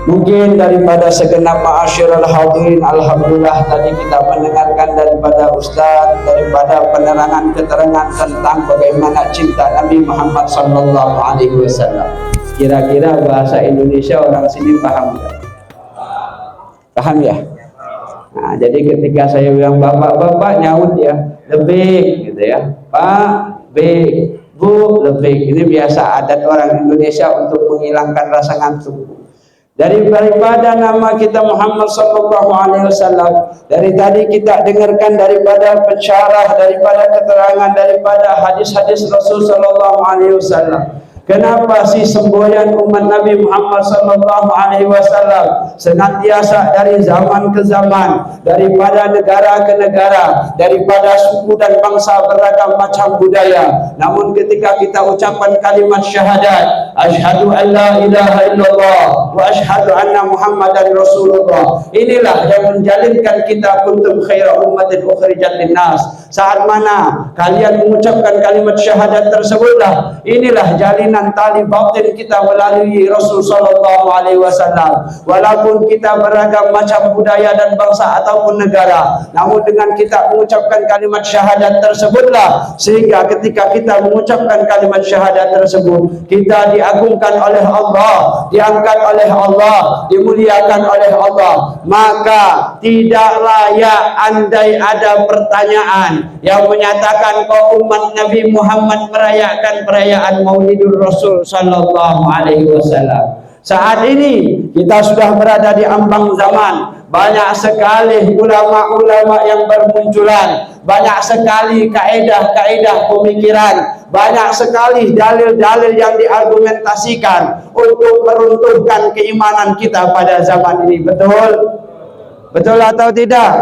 Mungkin daripada segenap ma'asyiral hadirin, alhamdulillah tadi kita mendengarkan daripada Ustaz, daripada penerangan keterangan tentang bagaimana cinta Nabi Muhammad sallallahu alaihi wasallam. Kira-kira bahasa Indonesia orang sini paham tak? Paham ya? Nah, jadi ketika saya bilang bapak-bapak, nyaut ya, lebih gitu ya. Pak, B, Bu, lebih. Ini biasa adat orang Indonesia untuk menghilangkan rasa ngantuk. Daripada nama kita Muhammad sallallahu alaihi wasallam, dari tadi kita dengarkan daripada pensyarah, daripada keterangan, daripada hadis-hadis Rasul sallallahu alaihi wasallam. Kenapa sih semboyan umat Nabi Muhammad sallallahu alaihi wasallam senantiasa dari zaman ke zaman, daripada negara ke negara, daripada suku dan bangsa beragam macam budaya, namun ketika kita ucapkan kalimat syahadat, asyhadu an la ilaha illallah wa asyhadu anna muhammadan rasulullah, inilah yang menjalinkan kita kuntum khaira ummatin ukhrijat linnas. Saat mana kalian mengucapkan kalimat syahadat tersebutlah, inilah jalinan tali batin kita melalui Rasul sallallahu alaihi wasallam. Walaupun kita beragam macam budaya dan bangsa ataupun negara, namun dengan kita mengucapkan kalimat syahadat tersebutlah sehingga ketika kita mengucapkan kalimat syahadat tersebut, kita diagungkan oleh Allah, diangkat oleh Allah, dimuliakan oleh Allah. Maka tidak layak andai ada pertanyaan yang menyatakan bahwa umat Nabi Muhammad merayakan perayaan Maulidur Rasul sallallahu alaihi wasallam. Saat ini kita sudah berada di ambang zaman. Banyak sekali ulama-ulama yang bermunculan, banyak sekali kaedah-kaedah pemikiran, banyak sekali dalil-dalil yang diargumentasikan untuk meruntuhkan keimanan kita pada zaman ini. Betul? Betul atau tidak?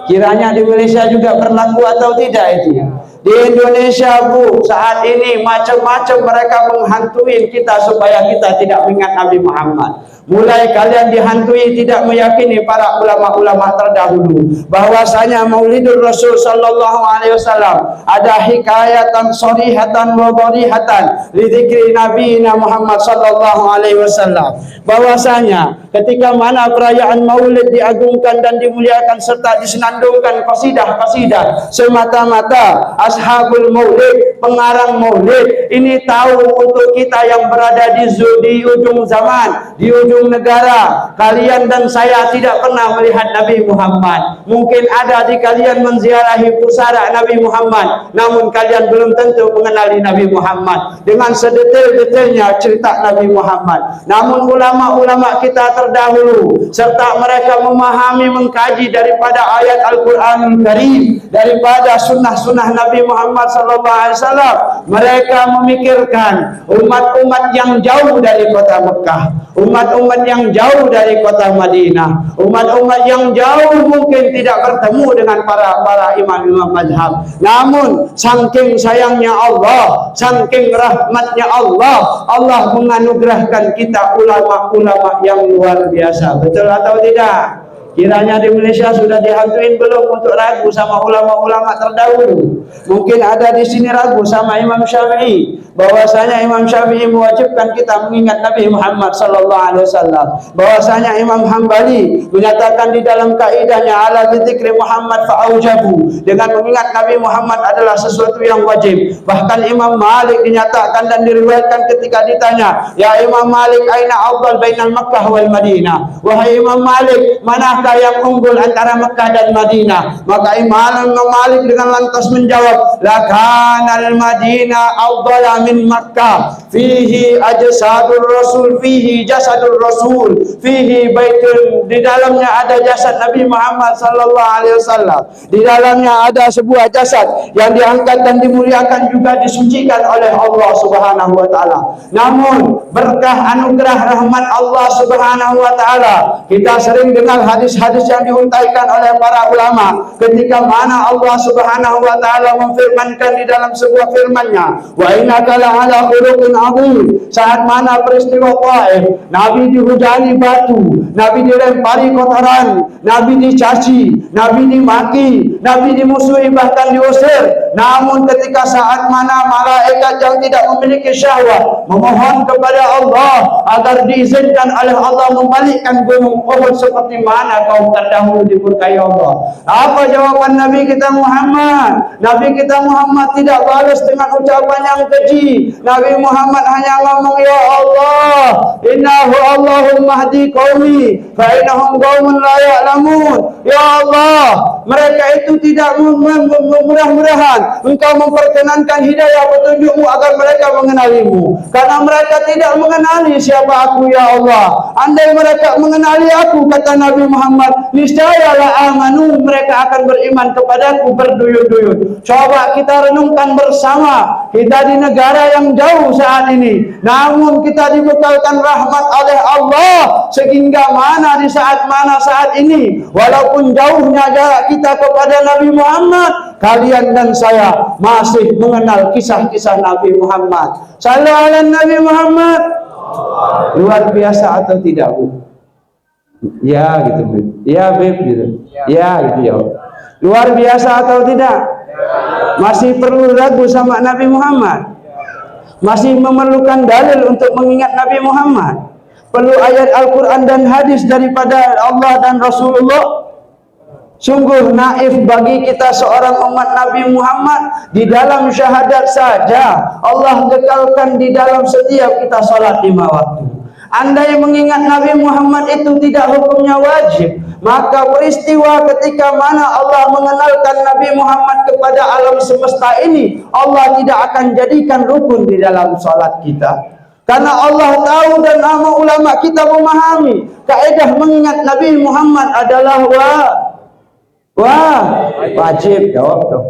Kiranya di Malaysia juga berlaku atau tidak itu? Di Indonesia, Bu, saat ini macam-macam mereka menghantui kita supaya kita tidak mengingat Nabi Muhammad. Mulai kalian dihantui tidak meyakini para ulama-ulama terdahulu bahwasanya Maulidur Rasul sallallahu alaihi wasallam ada hikayatan sharihatan wa dharihatan li dzikri nabiyina Muhammad sallallahu alaihi wasallam, bahwasanya ketika mana perayaan Maulid diagungkan dan dimuliakan serta disenandungkan qasidah-qasidah semata-mata ashabul Maulid, pengarang Maulid ini tahu untuk kita yang berada di ujung zaman, di ujung negara. Kalian dan saya tidak pernah melihat Nabi Muhammad. Mungkin ada di kalian menziarahi pusara Nabi Muhammad, namun kalian belum tentu mengenali Nabi Muhammad dengan sedetail-detailnya cerita Nabi Muhammad. Namun ulama-ulama kita terdahulu serta mereka memahami, mengkaji daripada ayat Al-Quranul Karim, daripada sunnah-sunnah Nabi Muhammad SAW, mereka memikirkan umat-umat yang jauh dari kota Mekah, umat-umat yang jauh dari kota Madinah, umat-umat yang jauh mungkin tidak bertemu dengan para imam-imam mazhab. Namun saking sayangnya Allah, saking rahmatnya Allah, Allah menganugerahkan kita ulama-ulama yang luar biasa. Betul atau tidak? Kiranya di Malaysia sudah dihantuin belum untuk ragu sama ulama-ulama terdahulu? Mungkin ada di sini ragu sama Imam Syafi'i, bahwasanya Imam Syafi'i mewajibkan kita mengingat Nabi Muhammad sallallahu alaihi wasallam. Bahwasanya Imam Hambali menyatakan di dalam kaidahnya ala dzikri Muhammad fa'aujabu, dengan mengingat Nabi Muhammad adalah sesuatu yang wajib. Bahkan Imam Malik dinyatakan dan diriwayatkan ketika ditanya, "Ya Imam Malik, aina afdal bainal Makkah wal Madinah?" Wahai Imam Malik, mana yang unggul antara Mekah dan Madinah? Maka Imam Malik dengan lantas menjawab, lakanal Madinah afdala min Makkah, fihi ajsadur Rasul, fihi jasadur Rasul, fihi baitun, di dalamnya ada jasad Nabi Muhammad sallallahu alaihi wasallam, di dalamnya ada sebuah jasad yang diangkat dan dimuliakan juga disucikan oleh Allah Subhanahu wa taala. Namun berkah anugerah rahmat Allah Subhanahu wa taala, kita sering dengar hadis yang diuntaikan oleh para ulama ketika mana Allah Subhanahu wa taala memfirmankan di dalam sebuah firman-Nya, wa innaka la'ala khuluqin 'adzim. Saat mana peristiwa Taif, Nabi dihujani batu, Nabi dilempari kotoran, Nabi dicaci, Nabi dimaki, Nabi dimusuhi bahkan diusir. Namun ketika saat mana malaikat yang tidak memiliki syahwat memohon kepada Allah agar diizinkan oleh Allah membalikkan gunung Uhud seperti mana kaum terdahulu dimurkai Allah. Apa jawaban Nabi kita Muhammad? Nabi kita Muhammad tidak balas dengan ucapan yang keji. Nabi Muhammad hanya ngomong, ya Allah, innahu Allahumma hdi qaumi fa innahum qaumun la ya'lamun. Ya Allah, mereka itu tidak mudah-mudahan Engkau memperkenankan hidayah petunjukmu agar mereka mengenalimu, karena mereka tidak mengenali siapa aku, ya Allah. Andai mereka mengenali aku, kata Nabi Muhammad, niscayalah amanu, mereka akan beriman kepadaku berduyun-duyun. Coba kita renungkan bersama, kita di negara yang jauh saat ini, namun kita dibekalkan rahmat oleh Allah sehingga mana di saat mana saat ini, walaupun jauhnya jarak kita kepada Nabi Muhammad, kalian dan saya masih mengenal kisah-kisah Nabi Muhammad. Sallallahu alaihi Nabi Muhammad. Luar biasa atau tidak, Bu? Ya gitu, Bu. Ya, Beb gitu. Ya gitu ya. Luar biasa atau tidak? Masih perlu ragu sama Nabi Muhammad? Masih memerlukan dalil untuk mengingat Nabi Muhammad? Perlu ayat Al-Quran dan hadis daripada Allah dan Rasulullah? Sungguh naif bagi kita seorang umat Nabi Muhammad, di dalam syahadat saja Allah gekalkan di dalam setiap kita salat 5 waktu. Andai mengingat Nabi Muhammad itu tidak hukumnya wajib, maka peristiwa ketika mana Allah mengenalkan Nabi Muhammad kepada alam semesta ini, Allah tidak akan jadikan rukun di dalam salat kita. Karena Allah tahu dan ulama kita memahami kaidah mengingat Nabi Muhammad adalah wajib. Jawab dong.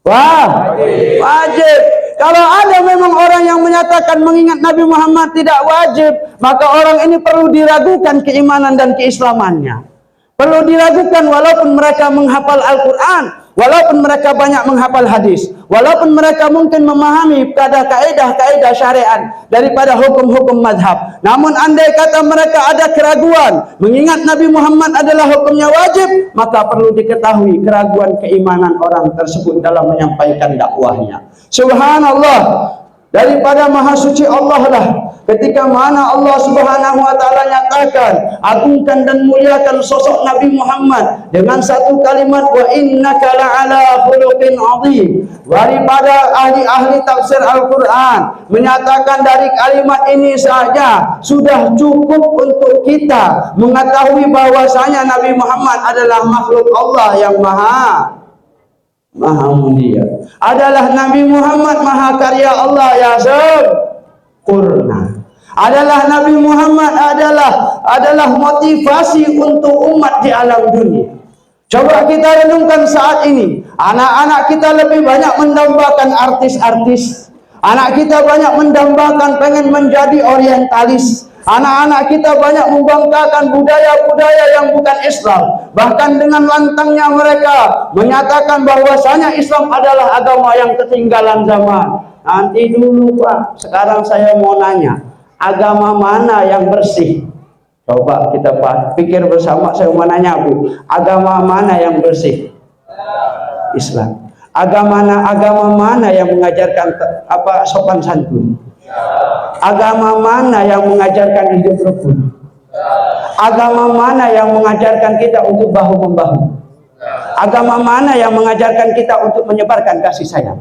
Wajib. Kalau ada memang orang yang menyatakan mengingat Nabi Muhammad tidak wajib, maka orang ini perlu diragukan keimanan dan keislamannya. Perlu diragukan walaupun mereka menghafal Al-Quran, walaupun mereka banyak menghafal hadis, walaupun mereka mungkin memahami pada kaidah-kaidah syariat daripada hukum-hukum madhab. Namun andai kata mereka ada keraguan mengingat Nabi Muhammad adalah hukumnya wajib, maka perlu diketahui keraguan keimanan orang tersebut dalam menyampaikan dakwahnya. Subhanallah, daripada maha suci Allah lah ketika mana Allah Subhanahu wa taala nyatakan agungkan dan muliakan sosok Nabi Muhammad dengan satu kalimat, wa innaka la'ala khuluqin azim. Daripada ahli-ahli tafsir Al-Quran menyatakan dari kalimat ini saja sudah cukup untuk kita mengetahui bahwasanya Nabi Muhammad adalah makhluk Allah yang maha mulia, adalah Nabi Muhammad maha karya Allah yang sempurna, adalah Nabi Muhammad adalah motivasi untuk umat di alam dunia. Coba kita renungkan saat ini, anak-anak kita lebih banyak mendambakan artis-artis, anak kita banyak mendambakan pengen menjadi orientalis. Anak-anak kita banyak membanggakan budaya-budaya yang bukan Islam. Bahkan dengan lantangnya mereka menyatakan bahwasanya Islam adalah agama yang ketinggalan zaman. Nanti dulu Pak, sekarang saya mau nanya, agama mana yang bersih? Coba kita pikir bersama, saya mau nanya Bu, agama mana yang bersih? Islam. Agama mana yang mengajarkan sopan santun? Agama mana yang mengajarkan hidup rukun? Agama mana yang mengajarkan kita untuk bahu-membahu? Agama mana yang mengajarkan kita untuk menyebarkan kasih sayang?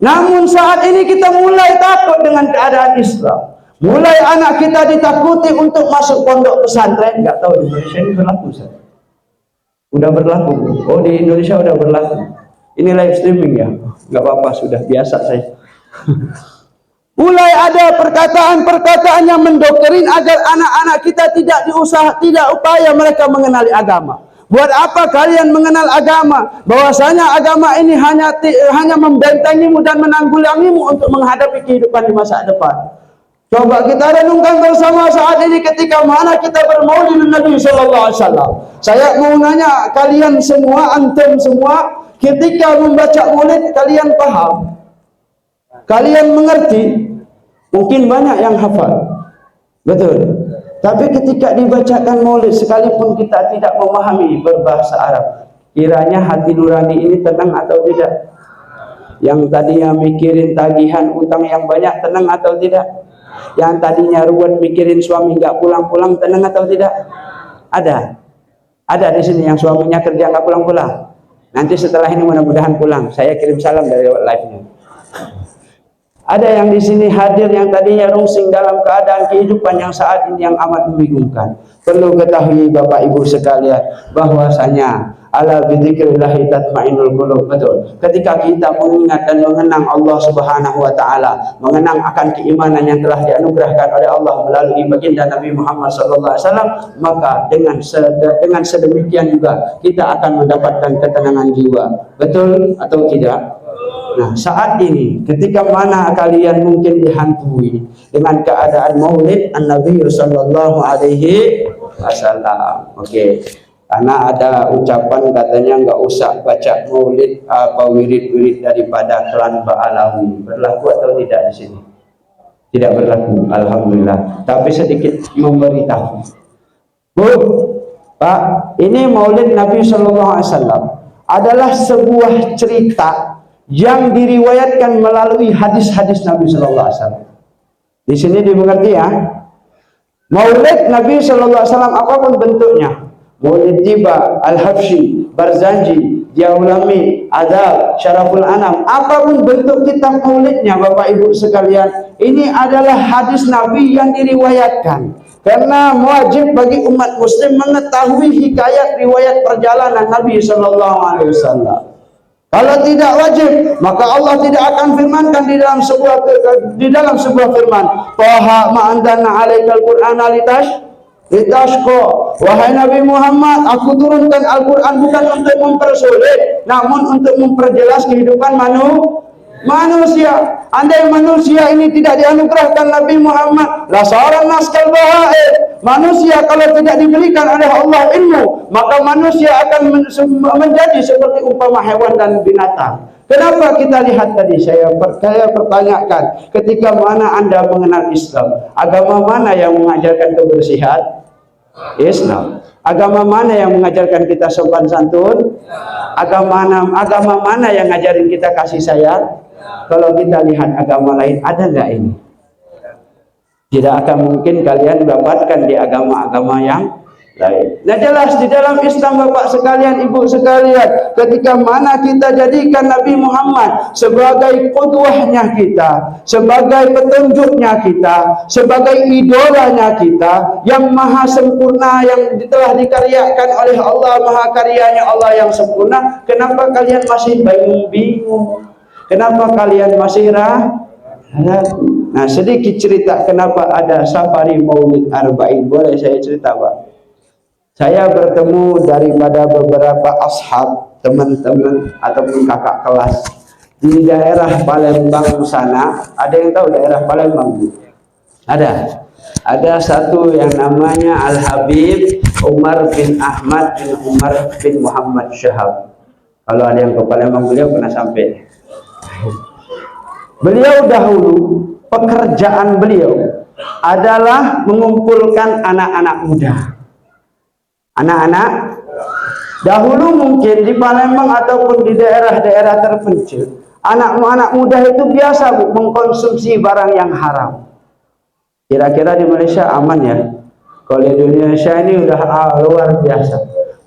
Namun saat ini kita mulai takut dengan keadaan Islam. Mulai anak kita ditakuti untuk masuk pondok pesantren. Nggak tahu di Indonesia ini berlaku, Ustaz. Udah berlaku. Oh, di Indonesia udah berlaku. Ini live streaming ya. Nggak apa-apa, sudah biasa saya. Mulai ada perkataan-perkataan yang mendoktrin agar anak-anak kita tidak upaya mereka mengenali agama. Buat apa kalian mengenal agama? Bahwasanya agama ini hanya membentengimu dan menanggulangimu untuk menghadapi kehidupan di masa depan. Coba kita renungkan bersama saat ini ketika mana kita bermaulid Nabi Sallallahu Alaihi Wasallam. Saya mau nanya kalian semua, antum semua, ketika membaca maulid kalian paham? Kalian mengerti? Mungkin banyak yang hafal, betul. Tapi ketika dibacakan maulid, sekalipun kita tidak memahami berbahasa Arab, Kiranya hati nurani ini tenang atau tidak? Yang tadinya mikirin tagihan utang yang banyak, tenang atau tidak? Yang tadinya ruwet mikirin suami nggak pulang-pulang, tenang atau tidak? Ada di sini yang suaminya kerja nggak pulang-pulang. Nanti setelah ini mudah-mudahan pulang. Saya kirim salam dari live-nya. Ada yang di sini hadir yang tadinya rungsing dalam keadaan kehidupan yang saat ini yang amat membingungkan. Perlu ketahui Bapak Ibu sekalian bahwasanya ala bidzikrillah tatmainnul qulub. Betul. Ketika kita mengingat dan mengenang Allah Subhanahu wa taala, mengenang akan keimanan yang telah dianugerahkan oleh Allah melalui baginda Nabi Muhammad sallallahu alaihi wasallam, maka dengan sedemikian juga kita akan mendapatkan ketenangan jiwa. Betul atau tidak? Nah, saat ini ketika mana kalian mungkin dihantui dengan keadaan maulid An-Nabi sallallahu alaihi wasallam. Oke. Karena ada ucapan katanya nggak usah baca maulid apa wirid-wirid daripada klan Ba'alawi. Berlaku atau tidak di sini? Tidak berlaku, alhamdulillah. Tapi sedikit memberitahu. Bu, Pak, ini maulid Nabi sallallahu alaihi wasallam adalah sebuah cerita yang diriwayatkan melalui hadis-hadis Nabi sallallahu alaihi wasallam. Di sini dimengerti ya. Maulid Nabi sallallahu alaihi wasallam apapun bentuknya, Maulid Tiba, Al-Habsyi, Barzanji, Diaulami, Adab, Syaraful Anam, apapun bentuk kitab maulidnya Bapak Ibu sekalian, ini adalah hadis Nabi yang diriwayatkan. Karena wajib bagi umat muslim mengetahui hikayat riwayat perjalanan Nabi sallallahu alaihi wasallam. Kalau tidak wajib, maka Allah tidak akan firmankan di dalam sebuah firman, Taha ma anzalna 'alaikal Qur'ana litashqa. Wahai Nabi Muhammad, aku turunkan Al-Qur'an bukan untuk mempersulit, namun untuk memperjelas kehidupan manusia. Andai manusia ini tidak dianugerahkan Nabi Muhammad, la saran naskal bahair. Manusia kalau tidak diberikan oleh Allah ilmu, maka manusia akan menjadi seperti umpama hewan dan binatang. Kenapa kita lihat tadi saya pertanyakan, ketika mana Anda mengenal Islam, agama mana yang mengajarkan kebersihan? Islam. Agama mana yang mengajarkan kita sopan santun? Agama mana yang ngajarin kita kasih sayang? Kalau kita lihat agama lain, ada nggak ini? Tidak akan mungkin kalian dapatkan di agama-agama yang lain. Nah, jelas di dalam Islam Bapak sekalian, Ibu sekalian, ketika mana kita jadikan Nabi Muhammad sebagai qudwahnya kita, sebagai petunjuknya kita, sebagai idolanya kita, yang maha sempurna, yang telah dikaryakan oleh Allah, maha karyanya Allah yang sempurna, kenapa kalian masih bingung? Kenapa kalian masih ragu? Nah, sedikit cerita kenapa ada safari Maulid Arba'in. Boleh saya cerita, Pak? Saya bertemu daripada beberapa ashab, teman-teman ataupun kakak kelas di daerah Palembang sana. Ada yang tahu daerah Palembang? Ada satu yang namanya Al-Habib Umar bin Ahmad bin Umar bin Muhammad Syahab. Kalau ada yang ke Palembang, beliau pernah sampai. Beliau dahulu pekerjaan beliau adalah mengumpulkan anak-anak muda. Anak-anak dahulu mungkin di Palembang ataupun di daerah-daerah terpencil, anak-anak muda itu biasa mengkonsumsi barang yang haram. Kira-kira di Malaysia aman ya? Kalau di Indonesia ini udah luar biasa.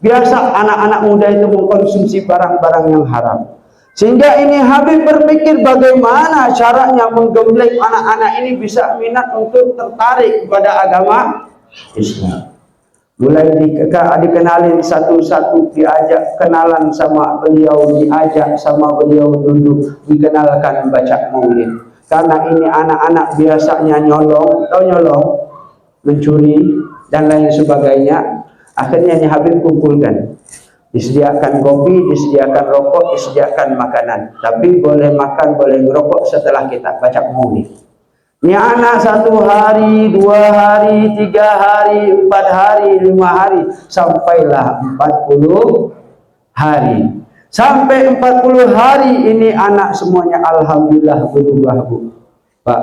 Biasa anak-anak muda itu mengkonsumsi barang-barang yang haram. Sehingga ini Habib berpikir bagaimana caranya menggembleng anak-anak ini bisa minat untuk tertarik kepada agama Islam. Mulai dikenalin satu-satu, diajak kenalan sama beliau, diajak sama beliau duduk, dikenalkan baca maulid. Karena ini anak-anak biasanya nyolong, mencuri dan lain sebagainya. Akhirnya ini Habib kumpulkan. Disediakan kopi, disediakan rokok, disediakan makanan. Tapi boleh makan, boleh ngerokok setelah kita baca maulid. Ini anak 1 hari, 2 hari, 3 hari, 4 hari, 5 hari, sampailah 40 hari. Sampai 40 hari ini anak semuanya alhamdulillah berubah, Bu. Pak.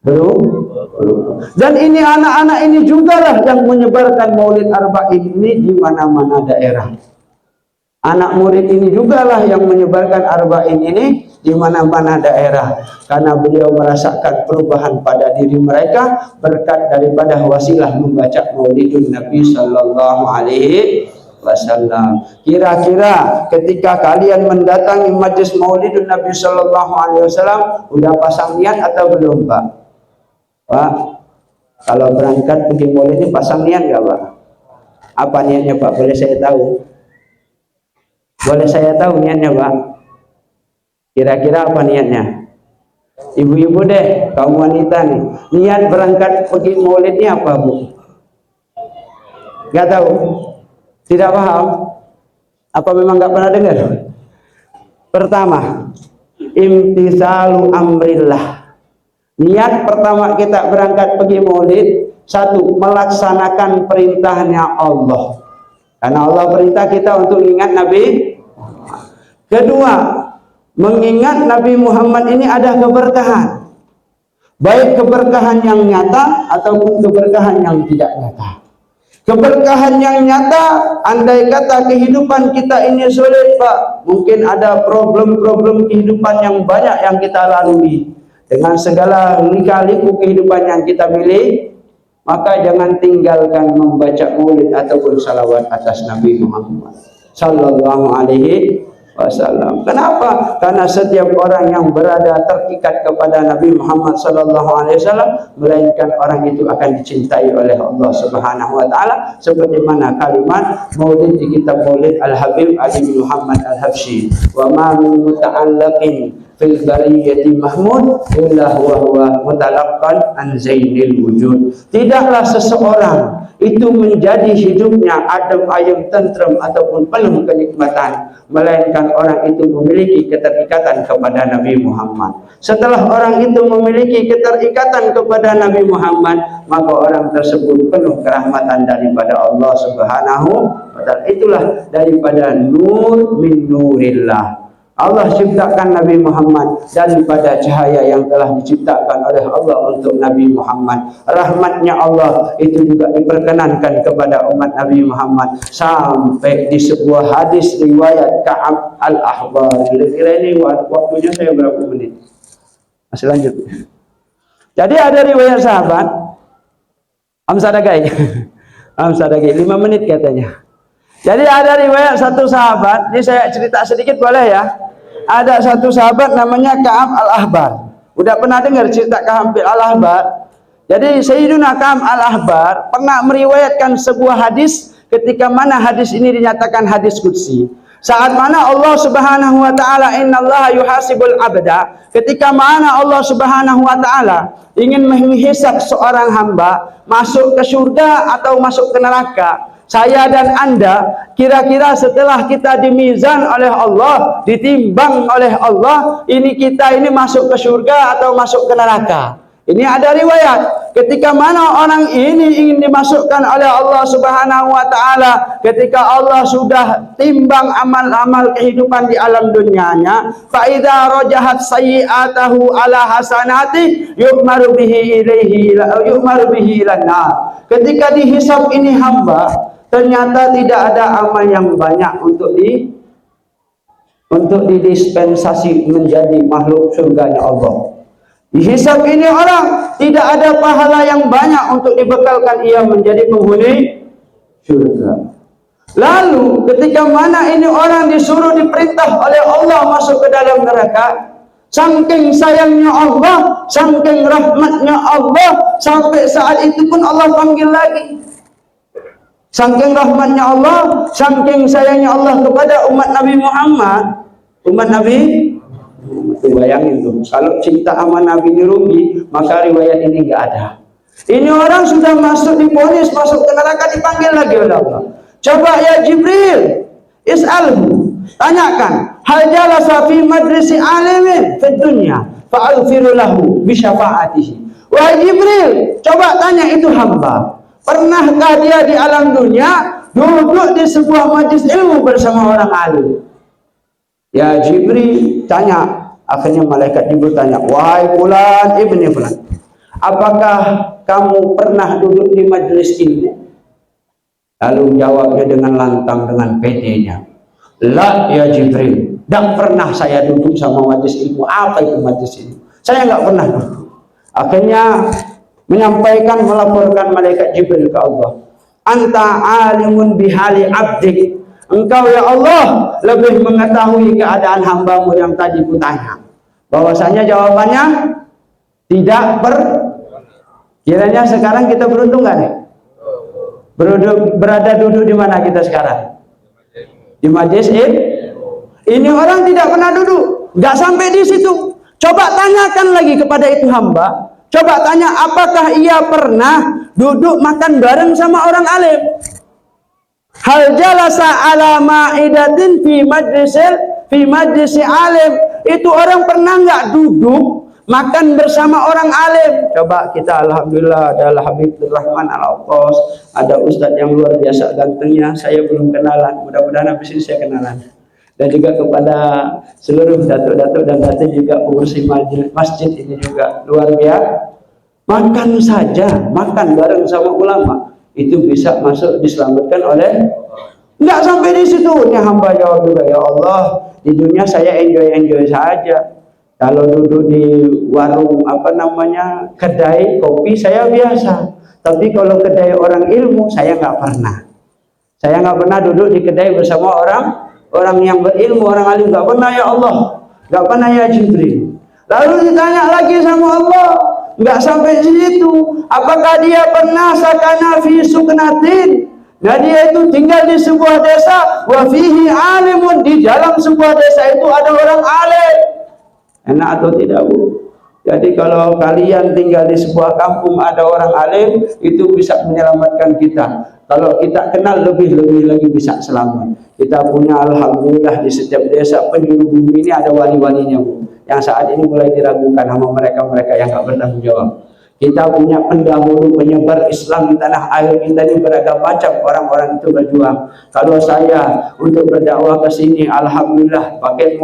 Berubah. Dan ini anak-anak ini juga lah yang menyebarkan maulid arba'in ini di mana-mana daerah. Anak murid ini jugalah yang menyebarkan arba'in ini di mana-mana daerah, karena beliau merasakan perubahan pada diri mereka berkat daripada wasilah membaca Maulidun Nabi sallallahu alaihi wasallam. Kira-kira ketika kalian mendatangi majlis Maulidun Nabi sallallahu alaihi wasallam, udah pasang niat atau belum, Pak? Pak, kalau berangkat pergi maulid ini pasang niat nggak, Pak? Apa niatnya, Pak? Boleh saya tahu? Boleh saya tahu niatnya, Pak? Kira-kira apa niatnya? Ibu-ibu deh, kaum wanita nih. Niat berangkat pergi maulid ini apa, Bu? Gak tahu? Tidak paham? Apa memang gak pernah dengar? Pertama, imtisalu amrillah. Niat pertama kita berangkat pergi maulid, satu, melaksanakan perintahnya Allah. Karena Allah perintah kita untuk ingat Nabi. Kedua, mengingat Nabi Muhammad ini ada keberkahan, baik keberkahan yang nyata ataupun keberkahan yang tidak nyata. Keberkahan yang nyata, andai kata kehidupan kita ini sulit, Pak, mungkin ada problem-problem kehidupan yang banyak yang kita lalui, dengan segala lika-liku kehidupan yang kita miliki, maka jangan tinggalkan membaca maulid ataupun salawat atas Nabi Muhammad sallallahu alaihi wasallam. Kenapa? Karena setiap orang yang berada terikat kepada Nabi Muhammad sallallahu alaihi wasallam, melainkan orang itu akan dicintai oleh Allah Subhanahu wa taala, seperti mana kalimat maulid di kitab Maulid Al-Habib Ali bin Muhammad Al-Habsyi, wa ma min muta'allaqin fil bariyati mahmud illa huwa mutalaqqan an zainil wujud. Tidaklah seseorang itu menjadi hidupnya adem ayem tentrem ataupun penuh kenikmatan, melainkan orang itu memiliki keterikatan kepada Nabi Muhammad. Setelah orang itu memiliki keterikatan kepada Nabi Muhammad, maka orang tersebut penuh kerahmatan daripada Allah Subhanahu wa taala. Itulah daripada nur min nurillah. Allah ciptakan Nabi Muhammad daripada cahaya yang telah diciptakan oleh Allah untuk Nabi Muhammad. Rahmatnya Allah itu juga diperkenankan kepada umat Nabi Muhammad, sampai di sebuah hadis riwayat Ka'ab Al-Ahbar. Kira-kira ini waktunya saya berapa menit? Masih lanjut. Jadi ada riwayat sahabat Amsadagai 5 menit katanya. Jadi ada riwayat satu sahabat, ini saya cerita sedikit boleh ya? Ada satu sahabat namanya Ka'ab Al-Ahbar. Udah pernah dengar cerita Ka'ab Al-Ahbar? Jadi Sayyiduna Ka'ab Al-Ahbar pernah meriwayatkan sebuah hadis, ketika mana hadis ini dinyatakan hadis qudsi. Saat mana Allah Subhanahu wa taala, innallaha yuhasibul abda, ketika mana Allah Subhanahu wa taala ingin menghisab seorang hamba masuk ke surga atau masuk ke neraka. Saya dan Anda, kira-kira setelah kita dimizan oleh Allah, ditimbang oleh Allah, ini kita ini masuk ke surga atau masuk ke neraka. Ini ada riwayat, ketika mana orang ini ingin dimasukkan oleh Allah Subhanahu wa taala, ketika Allah sudah timbang amal-amal kehidupan di alam dunianya, fa idza rajahat sayyi'atahu ala hasanati yu'maru bihi ilannar. Ketika dihisab ini hamba, ternyata tidak ada amal yang banyak untuk didispensasi menjadi makhluk surganya Allah. Dihisab ini orang tidak ada pahala yang banyak untuk dibekalkan ia menjadi penghuni surga. Lalu ketika mana ini orang disuruh diperintah oleh Allah masuk ke dalam neraka, saking sayangnya Allah, saking rahmatnya Allah, sampai saat itu pun Allah panggil lagi. Saking rahmatnya Allah, saking sayangnya Allah kepada umat Nabi Muhammad, umat Nabi, bayangin tuh, kalau cinta sama Nabi ini rugi, maka riwayat ini enggak ada. Ini orang sudah masuk divonis masuk ke neraka, dipanggil lagi oleh Allah. Coba ya Jibril, is'alhu, tanyakan, hal jalasa fi majlisi alimin fid dunya fa'alfiru lahu bi syafa'atihi. Wahai Jibril, coba tanya itu hamba, pernahkah dia di alam dunia duduk di sebuah majlis ilmu bersama orang alim? Ya Jibril tanya, akhirnya malaikat Jibril tanya, wahai fulan ibni fulan, apakah kamu pernah duduk di majlis ilmu? Lalu jawabnya dengan lantang, dengan pedenya, La ya Jibril, tidak pernah saya duduk sama majelis ilmu. Apa itu majelis ilmu? Saya nggak pernah duduk. Akhirnya menyampaikan, melaporkan malaikat Jibril ke Allah. Anta alimun bihali abdik. Engkau ya Allah lebih mengetahui keadaan hambamu yang tadi kutanya. Bahwasanya jawabannya tidak Kiranya sekarang kita beruntung nggak nih? Berada duduk di mana kita sekarang? Di majelis ini orang tidak pernah duduk, nggak sampai di situ. Coba tanyakan lagi kepada itu hamba. Coba tanya, apakah ia pernah duduk makan bareng sama orang alim? Hal jalasa ala ma'idatin fi majlisi alim. Itu orang pernah nggak duduk makan bersama orang alim? Coba kita, alhamdulillah ada Habibur Rahman Al-Auqas, ada Ustadz yang luar biasa gantengnya. Saya belum kenalan, mudah-mudahan habis ini saya kenalan. Dan juga kepada seluruh datuk-datuk dan datuk juga pengurus masjid ini juga luar biasa. Makan saja, makan bareng sama ulama itu bisa masuk diselamatkan oleh. Nggak sampai di situ. Ini hamba jawab juga, ya Allah, di dunia saya enjoy saja. Kalau duduk di warung kedai kopi saya biasa. Tapi kalau kedai orang ilmu saya nggak pernah. Saya nggak pernah duduk di kedai bersama orang yang berilmu, orang alim. Nggak pernah ya Allah, nggak pernah ya Jibril. Lalu ditanya lagi sama Allah, nggak sampai di situ. Apakah dia pernah sakana fi suknatin? Nah, dia itu tinggal di sebuah desa, wa fihi alimun, di dalam sebuah desa itu ada orang alim. Enak atau tidak, Bu? Jadi kalau kalian tinggal di sebuah kampung ada orang alim, itu bisa menyelamatkan kita. Kalau kita kenal lebih lagi bisa selamat. Kita punya alhamdulillah di setiap desa penjuru bumi ini ada wali-walinya, Bu. Yang saat ini mulai diragukan sama mereka-mereka yang nggak bertanggung jawab. Kita punya pendahulu penyebar Islam di tanah air kita ini beragam macam orang-orang itu berjuang. Kalau saya untuk berdakwah ke sini, alhamdulillah pakai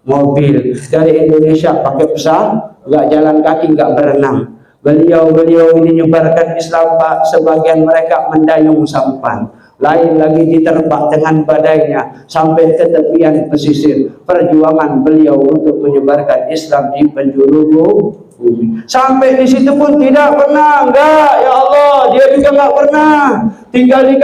mobil dari Indonesia, pakai pesawat, nggak jalan kaki, nggak berenang. Beliau ini menyebarkan Islam, Pak. Sebagian mereka mendayung sampan, lain lagi diterpak dengan badainya sampai ke tepian pesisir. Perjuangan beliau untuk menyebarkan Islam di penjuru bumi. Sampai di situ pun tidak pernah, enggak, ya Allah, dia juga enggak pernah tinggal di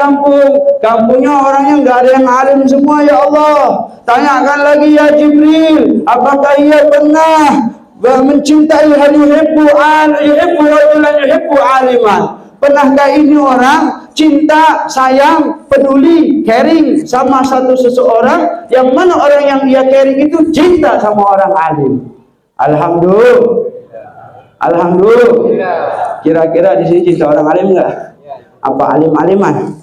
kampungnya orangnya enggak ada yang alim semua, ya Allah. Tanyakan lagi ya Jibril, apakah ia pernah mencintai yuhibbu aliman? Pernahkah ini orang cinta, sayang, peduli, caring sama seseorang yang mana orang yang ia caring itu cinta sama orang alim? Alhamdulillah. Kira-kira di sini cinta orang alim enggak? Apa alim-aliman?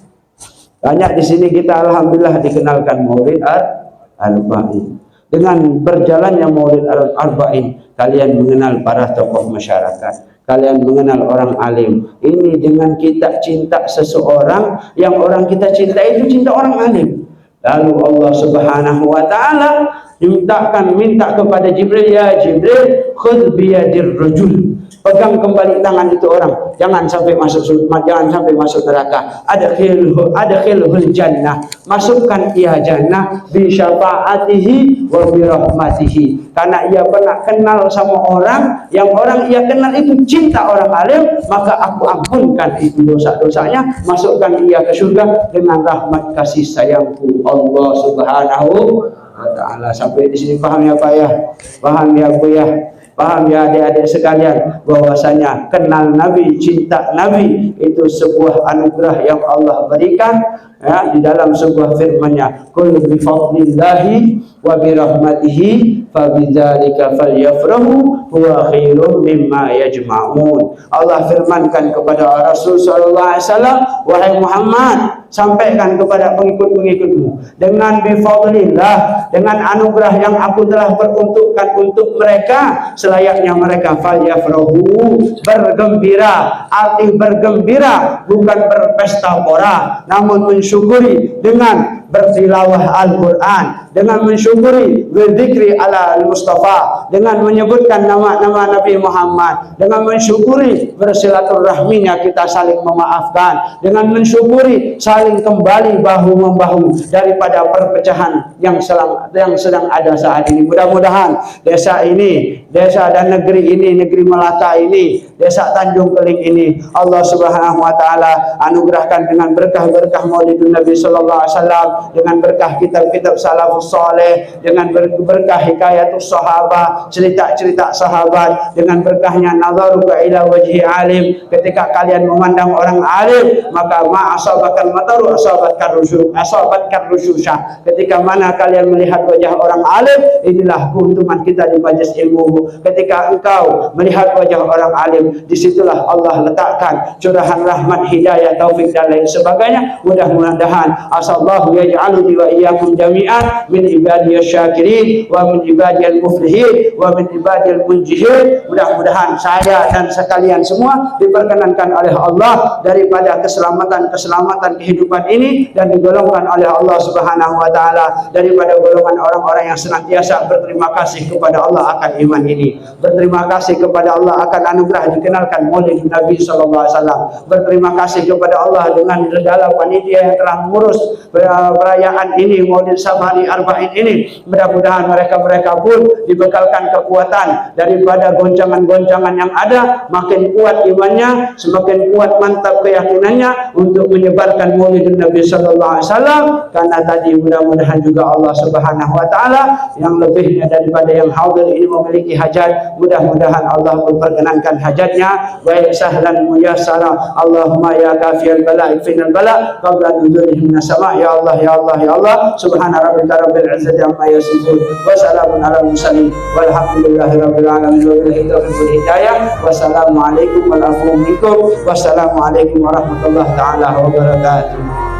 Banyak di sini kita alhamdulillah dikenalkan Maulid Arba'in. Dengan berjalannya Maulid Arba'in, kalian mengenal para tokoh masyarakat. Kalian mengenal orang alim. Ini dengan kita cinta seseorang yang orang kita cinta itu cinta orang alim. Lalu Allah Subhanahu wa taala minta kepada Jibril, ya Jibril, khudh biyadir rajul. Pegang kembali tangan itu orang, jangan sampai masuk surga, jangan sampai masuk neraka. Adkhilhul jannah, masukkan ia jannah bi syafaatihi wa bi rahmatihi. Karena ia pernah kenal sama orang yang orang ia kenal itu cinta orang alim, maka aku ampunkan itu dosa-dosanya, masukkan ia ke surga dengan rahmat kasih sayangku Allah Subhanahu wa taala. Sampai di sini paham ya Pak ya? Paham ya Bu ya? Paham ya adik-adik sekalian, bahwasanya kenal Nabi, cinta Nabi itu sebuah anugerah yang Allah berikan ya, di dalam sebuah firman-Nya, qul bi fadlillahi wa bi rahmatihi fabidzalika falyafrahu huwa khairum mimma yajma'un. Allah firmankan kepada Rasul sallallahu alaihi wasallam, wahai Muhammad, sampaikan kepada pengikut-pengikutmu dengan bifadlillah, dengan anugerah yang aku telah peruntukkan untuk mereka, selayaknya mereka falyafrahu, bergembira. Arti bergembira bukan berpesta pora, namun mensyukuri dengan bertilawah Al-Quran, dengan mensyukuri berzikri ala al-Mustafa, dengan menyebutkan nama-nama Nabi Muhammad, dengan mensyukuri bersilaturahminya kita saling memaafkan, dengan mensyukuri saling kembali bahu-membahu daripada perpecahan yang sedang ada saat ini. Mudah-mudahan desa ini, desa dan negeri ini, negeri Melaka ini, desa Tanjung Keling ini, Allah Subhanahu wa taala anugerahkan dengan berkah-berkah Maulidun Nabi sallallahu alaihi wasallam, dengan berkah kitab-kitab salafus saleh, dengan berkah hikayatus sahabah, cerita-cerita sahabat, dengan berkahnya nazaruka ila wajhi alim, ketika kalian memandang orang alim, maka ma asabakan mataru asabatkan rusyusah, ketika mana kalian melihat wajah orang alim, inilah keuntungan kita di majlis ilmu. Ketika engkau melihat wajah orang alim, disitulah Allah letakkan curahan rahmat, hidayah, taufik dan lain sebagainya. Mudah-mudahan asallahu yaj'aluni wa iyyakum jami'an min ibadiyasy syakirin wa min ibadiyal muflihin wa min ibadiyal munjihin. Mudah-mudahan saya dan sekalian semua diperkenankan oleh Allah daripada keselamatan kehidupan ini, dan digolongkan oleh Allah Subhanahu wa taala daripada golongan orang-orang yang senantiasa berterima kasih kepada Allah akan iman ini, berterima kasih kepada Allah akan anugerah dikenalkan Maulid Nabi sallallahu alaihi wasallam, berterima kasih kepada Allah dengan segala panitia yang telah mengurus perayaan ini, Maulid Safari Arba'in ini. Mudah-mudahan mereka pun dibekalkan kekuatan daripada goncangan-goncangan yang ada, makin kuat imannya, semakin kuat mantap keyakinannya untuk menyebarkan Maulid Nabi sallallahu alaihi wasallam. Karena tadi mudah-mudahan juga Allah Subhanahu wa taala yang lebihnya daripada yang hadir ini memiliki hajat, mudah-mudahan Allah pun perkenankan hajatnya, baik sahlan muyassara. Allahumma ya kafiyal bala ikfinal bala qabla nuzulihim minas sama. Ya Allah, ya Allah, ya Allah. Subhana rabbika rabbil izzati amma yasifun wa salamun alal mursalin walhamdulillahi rabbil alamin wa billahi taufiq wal hidayah. Wassalamu alaikum warahmatullahi wabarakatuh. Wassalamu alaikum warahmatullahi taala wabarakatuh.